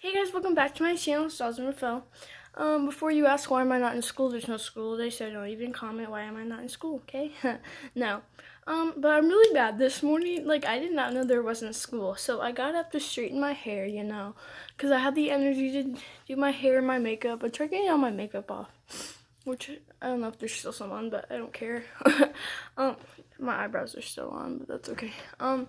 Hey guys, welcome back to my channel, Stars and Rafael. Before you ask why am I not in school, there's no school today, so don't even comment why am I not in school, okay? No. But I'm really bad. This morning, I did not know there wasn't school, so I got up to straighten my hair, because I had the energy to do my hair and my makeup. I tried getting all my makeup off, which I don't know if there's still some on, but I don't care. My eyebrows are still on, but that's okay. But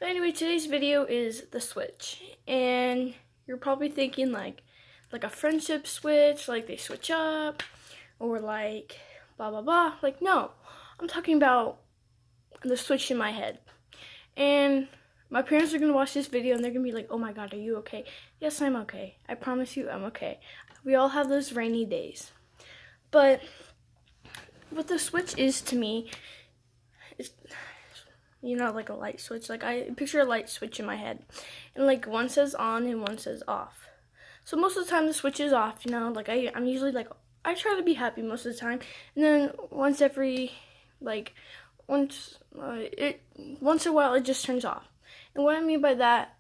anyway, today's video is the switch, and you're probably thinking like a friendship switch, like they switch up, or like blah blah blah. Like, no, I'm talking about the switch in my head. And my parents are gonna watch this video and they're gonna be like, oh my god, are you okay? Yes, I'm okay. I promise you I'm okay. We all have those rainy days. But what the switch is to me is, like a light switch. Like, I picture a light switch in my head, and like one says on and one says off. So most of the time the switch is off, I'm usually I try to be happy most of the time, and then once in a while it just turns off. And what I mean by that,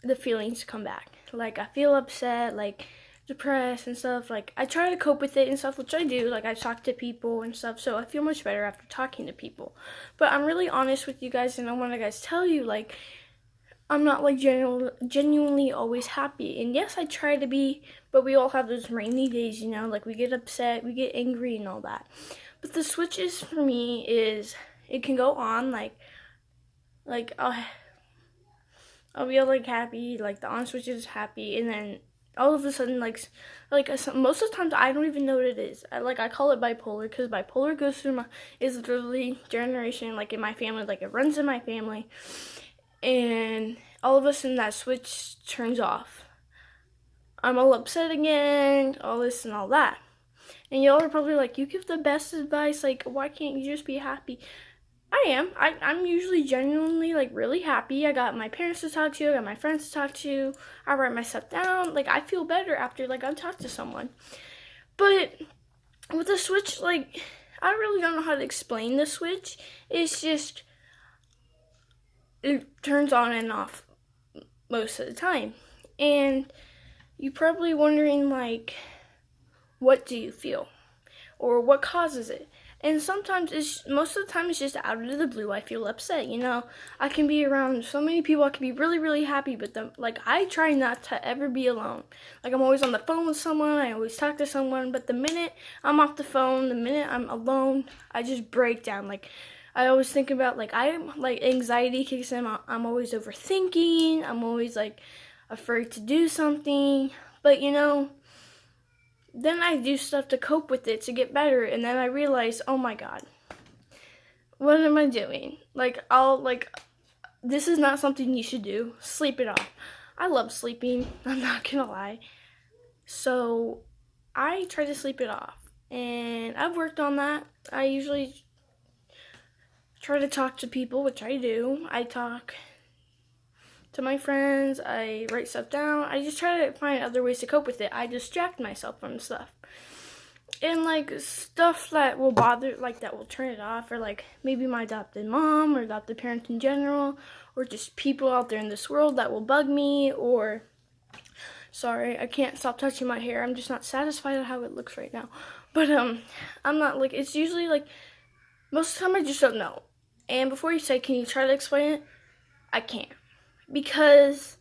the feelings come back. Like, I feel upset, like depressed and stuff. Like, I try to cope with it and stuff, which I do. Like, I talk to people and stuff, so I feel much better after talking to people. But I'm really honest with you guys, and I want to guys tell you, like, I'm not genuinely always happy. And yes, I try to be, but we all have those rainy days, like we get upset, we get angry and all that. But the switches for me is, it can go on I'll be all happy, like the on switch is happy, and then all of a sudden most of the times I don't even know what it is. I call it bipolar, because bipolar is literally generation, like in my family, like it runs in my family. And all of a sudden that switch turns off. I'm all upset again, all this and all that. And y'all are probably like, you give the best advice, like why can't you just be happy? I am. I'm usually genuinely really happy. I got my parents to talk to, I got my friends to talk to, I write my stuff down. Like, I feel better after I've talked to someone. But with the switch, I really don't know how to explain the switch. It's just, it turns on and off most of the time. And you're probably wondering, what do you feel? Or what causes it? And sometimes most of the time it's just out of the blue. I feel upset, I can be around so many people, I can be really, really happy, but I try not to ever be alone. I'm always on the phone with someone, I always talk to someone, but the minute I'm off the phone, the minute I'm alone, I just break down. I always think about, anxiety kicks in. I'm always overthinking. I'm always, afraid to do something. But, then I do stuff to cope with it, to get better. And then I realize, oh my god, what am I doing? This is not something you should do. Sleep it off. I love sleeping. I'm not gonna lie. So, I try to sleep it off. And I've worked on that. I usually try to talk to people, which I do. I talk to my friends, I write stuff down. I just try to find other ways to cope with it. I distract myself from stuff. And stuff that will bother, that will turn it off, or maybe my adopted mom or adopted parent in general, or just people out there in this world that will bug me, or sorry, I can't stop touching my hair. I'm just not satisfied with how it looks right now. But I'm not it's usually most of the time I just don't know. And before you say, can you try to explain it? I can't. Because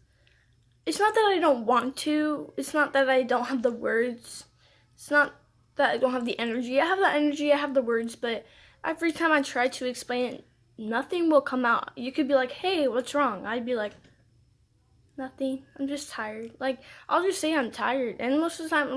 it's not that I don't want to. It's not that I don't have the words. It's not that I don't have the energy. I have the energy, I have the words, but every time I try to explain it, nothing will come out. You could be like, hey, what's wrong? I'd be like, nothing. I'm just tired. I'll just say I'm tired. And most of the time,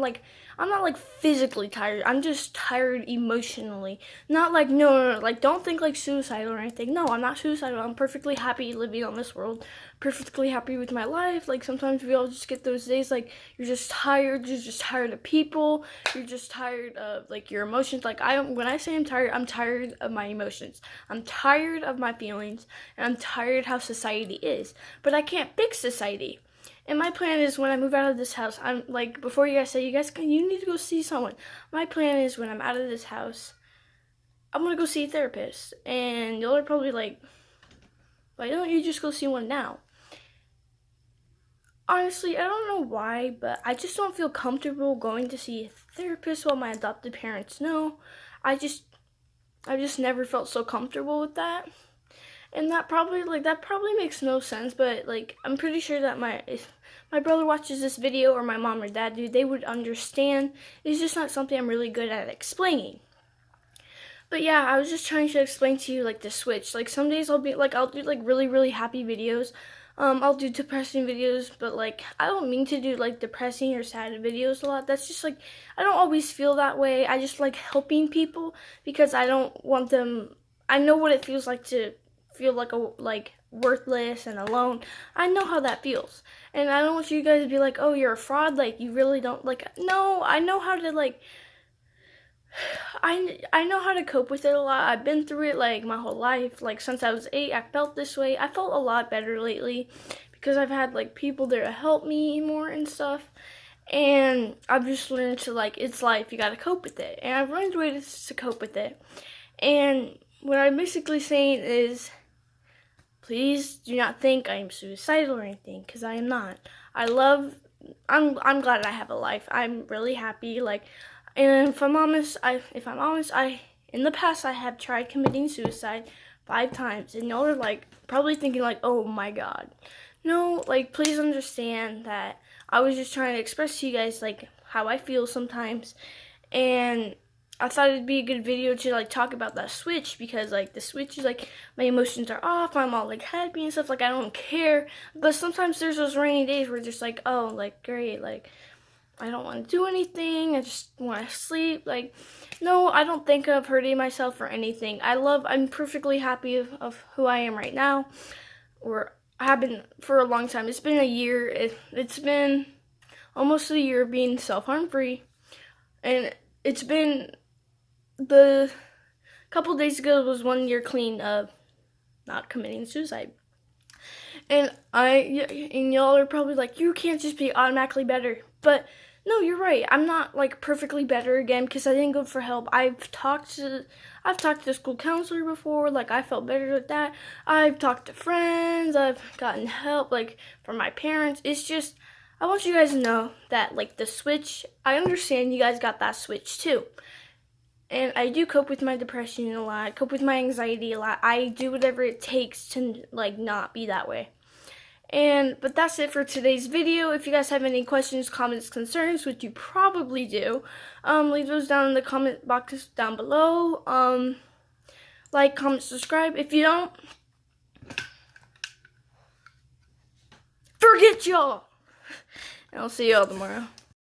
I'm not physically tired. I'm just tired emotionally. Not no. Don't think suicidal or anything. No, I'm not suicidal. I'm perfectly happy living on this world. Perfectly happy with my life. Sometimes we all just get those days you're just tired. You're just tired of people. You're just tired of your emotions. When I say I'm tired of my emotions. I'm tired of my feelings, and I'm tired how society is. But I can't fix society. And my plan is, when I move out of this house, I'm before you guys say, you need to go see someone. My plan is, when I'm out of this house, I'm gonna go see a therapist. And y'all are probably like, why don't you just go see one now? honestly, I don't know why, but I just don't feel comfortable going to see a therapist while my adopted parents know. I just never felt so comfortable with that. And that probably makes no sense, but like I'm pretty sure that if my brother watches this video or my mom or dad do, they would understand. It's just not something I'm really good at explaining. But yeah, I was just trying to explain to you like the switch. Like some days I'll do like really really happy videos. I'll do depressing videos, but like I don't mean to do like depressing or sad videos a lot. That's just like I don't always feel that way. I just like helping people because I don't want them. I know what it feels like to feel like worthless and alone. I know how that feels, and I don't want you guys to be like, oh, you're a fraud. Like you really don't like. No, I know how to like. I know how to cope with it a lot. I've been through it like my whole life. Like since I was 8, I felt this way. I felt a lot better lately because I've had like people there to help me more and stuff. And I've just learned to like it's life. You gotta cope with it. And I've learned ways to cope with it. And what I'm basically saying is, please do not think I am suicidal or anything, because I am not. I'm glad I have a life. I'm really happy. Like, and if I'm honest, in the past I have tried committing suicide 5 times, and y'all are like probably thinking like, oh my god. No, like please understand that I was just trying to express to you guys like how I feel sometimes, and I thought it'd be a good video to like talk about that switch, because like the switch is like my emotions are off, I'm all like happy and stuff, like I don't care. But sometimes there's those rainy days where just like, oh, like great, like I don't want to do anything, I just want to sleep. Like no, I don't think of hurting myself or anything. I'm perfectly happy of who I am right now, or I have been for a long time. It's been a year. It's been almost a year being self-harm free, and it's been the couple days ago was 1 year clean of not committing suicide. And y'all are probably like, you can't just be automatically better. But no, you're right. I'm not like perfectly better again because I didn't go for help. I've talked to the school counselor before. Like I felt better with that. I've talked to friends. I've gotten help like from my parents. It's just I want you guys to know that like the switch. I understand you guys got that switch too. And I do cope with my depression a lot, cope with my anxiety a lot. I do whatever it takes to like not be that way. But that's it for today's video. If you guys have any questions, comments, concerns, which you probably do, leave those down in the comment box down below. Like, comment, subscribe. If you don't, forget y'all. And I'll see y'all tomorrow.